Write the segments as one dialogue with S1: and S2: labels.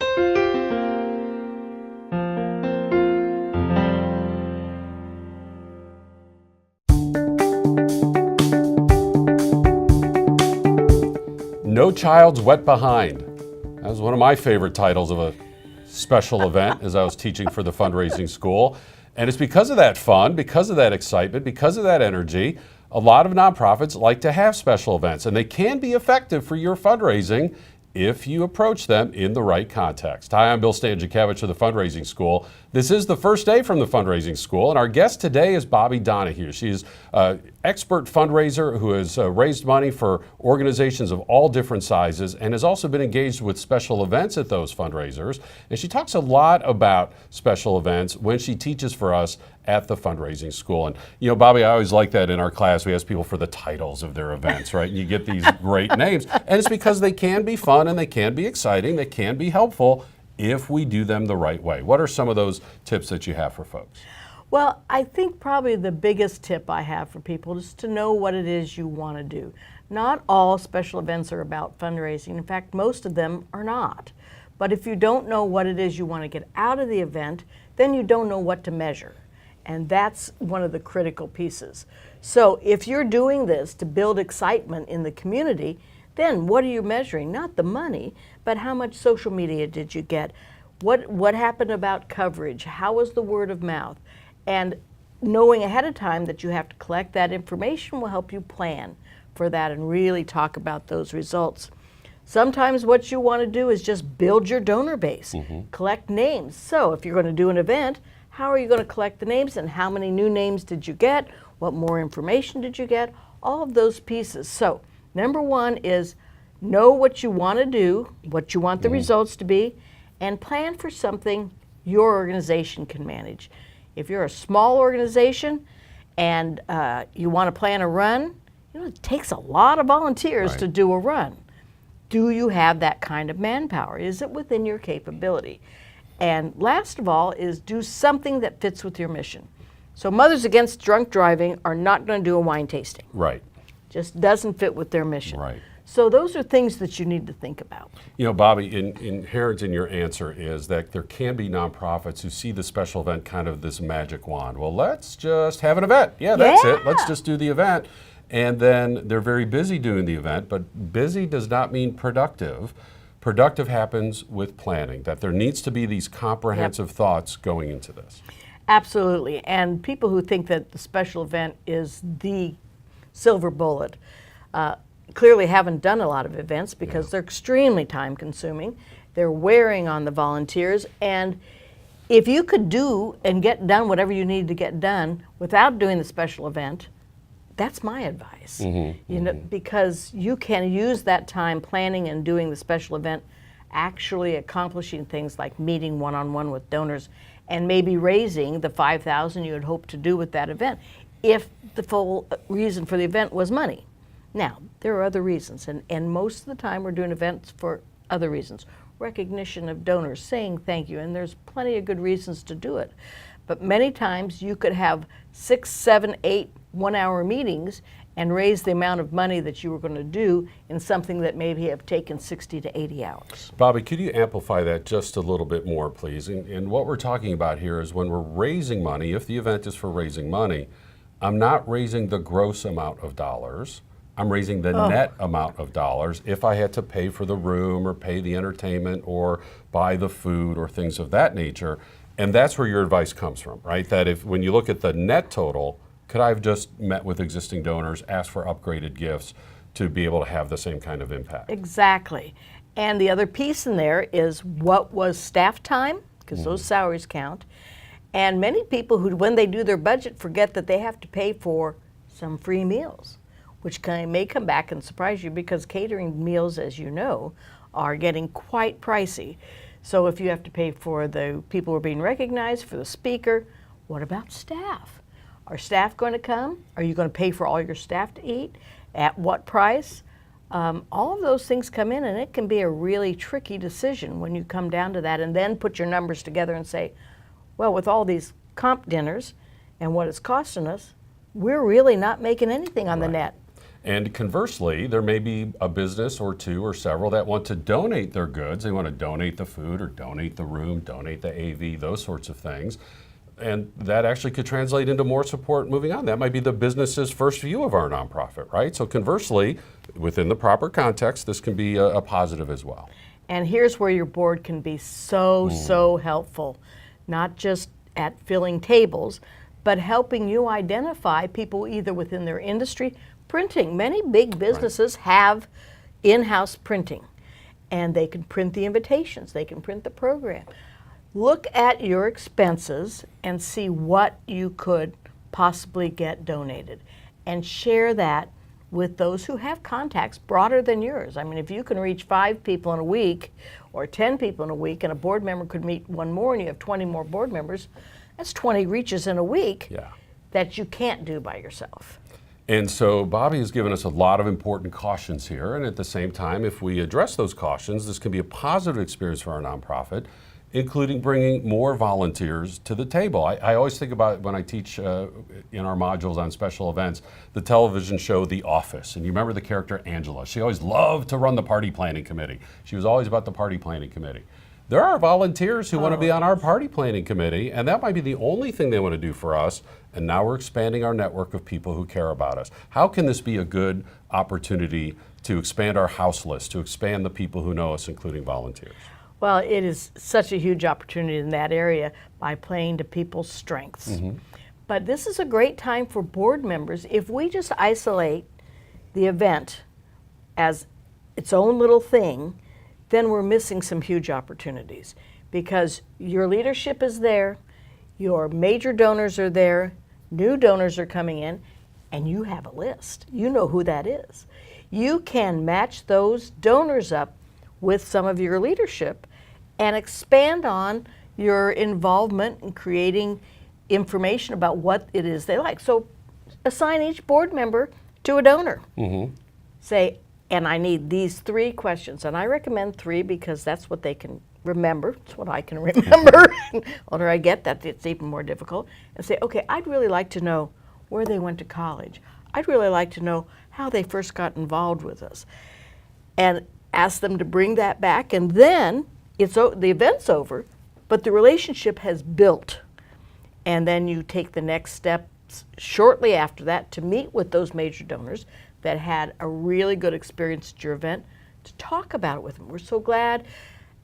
S1: No Child's Wet Behind. That was one of my favorite titles of a special event as I was teaching for the fundraising school. And it's because of that fun, because of that excitement, because of that energy, a lot of nonprofits like to have special events, and they can be effective for your fundraising if you approach them in the right context. Hi, I'm Bill Stanczykiewicz of the Fundraising School. This is the first day from the Fundraising School, and our guest today is Bobby Donahue. She's an expert fundraiser who has raised money for organizations of all different sizes and has also been engaged with special events at those fundraisers. And she talks a lot about special events when she teaches for us at the Fundraising School. And you know, Bobby, I always like that in our class. We ask people for the titles of their events, right? And you get these great names. And it's because they can be fun and they can be exciting, they can be helpful if we do them the right way. What are some of those tips that you have for folks?
S2: Well, I think probably the biggest tip I have for people is to know what it is you want to do. Not all special events are about fundraising. In fact, most of them are not. But if you don't know what it is you want to get out of the event, then you don't know what to measure. And that's one of the critical pieces. So if you're doing this to build excitement in the community, then what are you measuring? Not the money, but how much social media did you get? What happened about coverage? How was the word of mouth? And knowing ahead of time that you have to collect that information will help you plan for that and really talk about those results. Sometimes what you want to do is just build your donor base, collect names. So if you're going to do an event, how are you going to collect the names and how many new names did you get? What more information did you get? All of those pieces. So number one is know what you want to do, what you want the results to be, and plan for something your organization can manage. If you're a small organization and you want to plan a run, you know, it takes a lot of volunteers to do a run. Do you have that kind of manpower? Is it within your capability? And last of all is do something that fits with your mission. So Mothers Against Drunk Driving are not going to do a wine tasting.
S1: Right.
S2: Just doesn't fit with their mission.
S1: Right.
S2: So those are things that you need to think about.
S1: You know, Bobby, inherent in your answer is that there can be nonprofits who see the special event kind of this magic wand. Well, let's just have an event. Yeah, that's it. Let's just do the event. And then they're very busy doing the event, but busy does not mean productive. Productive happens with planning, that there needs to be these comprehensive thoughts going into this.
S2: Absolutely. And people who think that the special event is the silver bullet clearly haven't done a lot of events because they're extremely time consuming. They're wearing on the volunteers. And if you could do and get done whatever you need to get done without doing the special event, that's my advice. You know, because you can use that time planning and doing the special event, actually accomplishing things like meeting one-on-one with donors and maybe raising the $5,000 you had hoped to do with that event if the full reason for the event was money. Now, there are other reasons, and most of the time we're doing events for other reasons. Recognition of donors, saying thank you, and there's plenty of good reasons to do it. But many times you could have 6, 7, 8 one-hour meetings and raise the amount of money that you were going to do in something that maybe have taken 60 to 80 hours.
S1: Bobby, could you amplify that just a little bit more, please? And what we're talking about here is when we're raising money, if the event is for raising money, I'm not raising the gross amount of dollars. I'm raising the net amount of dollars if I had to pay for the room or pay the entertainment or buy the food or things of that nature. And that's where your advice comes from, right? That if when you look at the net total, could I have just met with existing donors, asked for upgraded gifts to be able to have the same kind of impact?
S2: Exactly. And the other piece in there is what was staff time, because those salaries count. And many people who, when they do their budget, forget that they have to pay for some free meals, which may come back and surprise you because catering meals, as you know, are getting quite pricey. So if you have to pay for the people who are being recognized, for the speaker, what about staff? Are staff going to come? Are you going to pay for all your staff to eat? At what price? All of those things come in, and it can be a really tricky decision when you come down to that and then put your numbers together and say, well, with all these comp dinners and what it's costing us, we're really not making anything on the net.
S1: And conversely, there may be a business or two or several that want to donate their goods. They want to donate the food or donate the room, donate the AV, those sorts of things. And that actually could translate into more support moving on. That might be the business's first view of our nonprofit, right? So conversely, within the proper context, this can be a positive as well.
S2: And here's where your board can be so helpful, not just at filling tables, but helping you identify people either within their industry. Printing, many big businesses have in-house printing, and they can print the invitations, they can print the program. Look at your expenses and see what you could possibly get donated, and share that with those who have contacts broader than yours. I mean, if you can reach 5 people in a week or 10 people in a week, and a board member could meet one more and you have 20 more board members, that's 20 reaches in a week that you can't do by yourself.
S1: And so Bobby has given us a lot of important cautions here, and at the same time, if we address those cautions, this can be a positive experience for our nonprofit, including bringing more volunteers to the table. I always think about when I teach in our modules on special events, the television show The Office. And you remember the character Angela. She always loved to run the party planning committee. She was always about the party planning committee. There are volunteers who want to be on our party planning committee, and that might be the only thing they want to do for us. And now we're expanding our network of people who care about us. How can this be a good opportunity to expand our house list, to expand the people who know us, including volunteers?
S2: Well, it is such a huge opportunity in that area by playing to people's strengths. But this is a great time for board members. If we just isolate the event as its own little thing, then we're missing some huge opportunities, because your leadership is there, your major donors are there, new donors are coming in, and you have a list. You know who that is. You can match those donors up with some of your leadership and expand on your involvement in creating information about what it is they like. So assign each board member to a donor. Say, and I need these 3 questions. And I recommend 3 because that's what they can remember. It's what I can remember. The older I get, that it's even more difficult. And say, okay, I'd really like to know where they went to college. I'd really like to know how they first got involved with us. And ask them to bring that back, and then the event's over, but the relationship has built. And then you take the next steps shortly after that to meet with those major donors that had a really good experience at your event, to talk about it with them. We're so glad.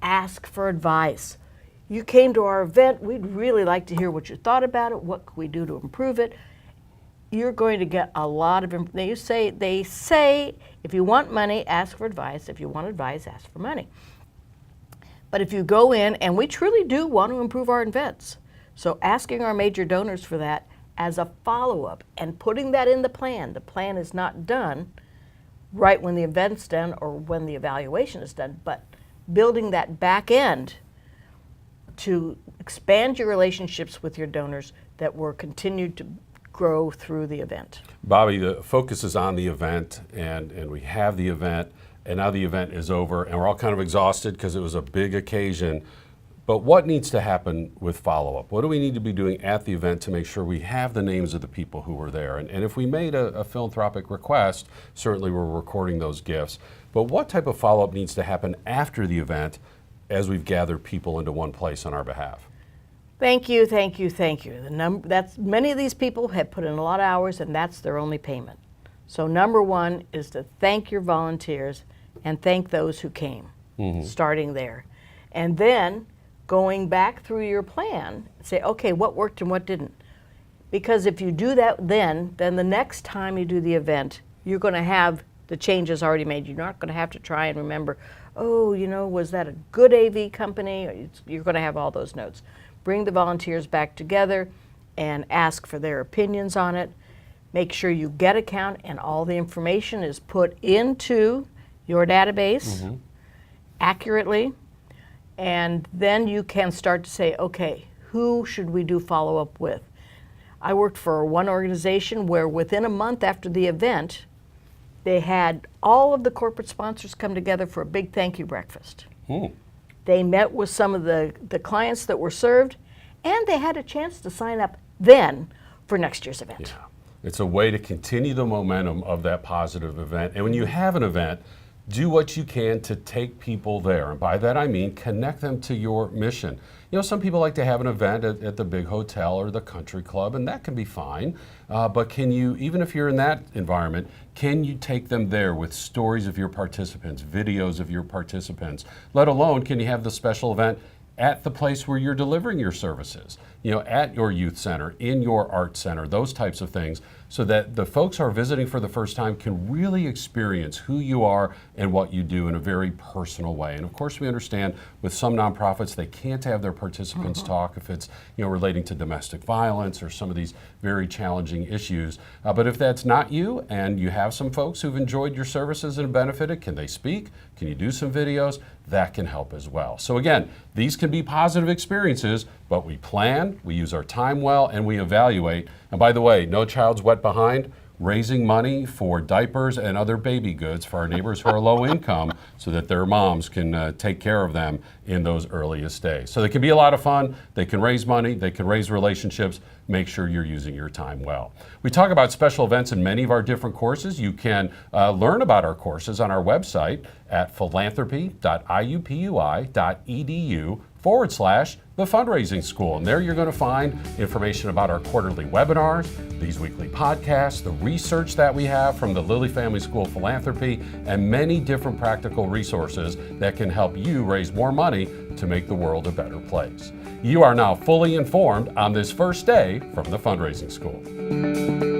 S2: Ask for advice. You came to our event, we'd really like to hear what you thought about it. What could we do to improve it? You're going to get a lot of they say if you want money, ask for advice. If you want advice, ask for money. But if you go in, and we truly do want to improve our events, so asking our major donors for that as a follow-up and putting that in the plan. The plan is not done right when the event's done or when the evaluation is done, but building that back end to expand your relationships with your donors that will continue to grow through the event.
S1: Bobby, the focus is on the event, and we have the event, and now the event is over, and we're all kind of exhausted because it was a big occasion. But what needs to happen with follow-up? What do we need to be doing at the event to make sure we have the names of the people who were there? And if we made a philanthropic request, certainly we're recording those gifts. But what type of follow-up needs to happen after the event as we've gathered people into one place on our behalf?
S2: Thank you, thank you, thank you. Many of these people have put in a lot of hours, and that's their only payment. So number 1 is to thank your volunteers and thank those who came, starting there. And then going back through your plan, say, okay, what worked and what didn't? Because if you do that then the next time you do the event, you're going to have the changes already made. You're not going to have to try and remember, oh, was that a good AV company? You're going to have all those notes. Bring the volunteers back together and ask for their opinions on it. Make sure you get a count and all the information is put into your database accurately. And then you can start to say, okay, who should we do follow-up with? I worked for one organization where within a month after the event, they had all of the corporate sponsors come together for a big thank you breakfast. They met with some of the clients that were served, and they had a chance to sign up then for next year's event.
S1: It's a way to continue the momentum of that positive event. And when you have an event, do what you can to take people there. And by that I mean connect them to your mission. You know, some people like to have an event at the big hotel or the country club, and that can be fine. But can you, even if you're in that environment, can you take them there with stories of your participants, videos of your participants? Let alone, can you have the special event at the place where you're delivering your services, you know, at your youth center, in your art center, those types of things, so that the folks who are visiting for the first time can really experience who you are and what you do in a very personal way. And of course, we understand with some nonprofits, they can't have their participants talk if it's, you know, relating to domestic violence or some of these very challenging issues. But if that's not you and you have some folks who've enjoyed your services and benefited, can they speak? Can you do some videos? That can help as well. So again, these can be positive experiences, but we plan, we use our time well, and we evaluate. And by the way, No Child's Wet Behind, raising money for diapers and other baby goods for our neighbors who are low income so that their moms can take care of them in those earliest days. So they can be a lot of fun, they can raise money, they can raise relationships. Make sure you're using your time well. We talk about special events in many of our different courses. You can learn about our courses on our website at philanthropy.iupui.edu/The Fundraising School. And there you're going to find information about our quarterly webinars, these weekly podcasts, the research that we have from the Lilly Family School of Philanthropy, and many different practical resources that can help you raise more money to make the world a better place. You are now fully informed on this first day from the Fundraising School.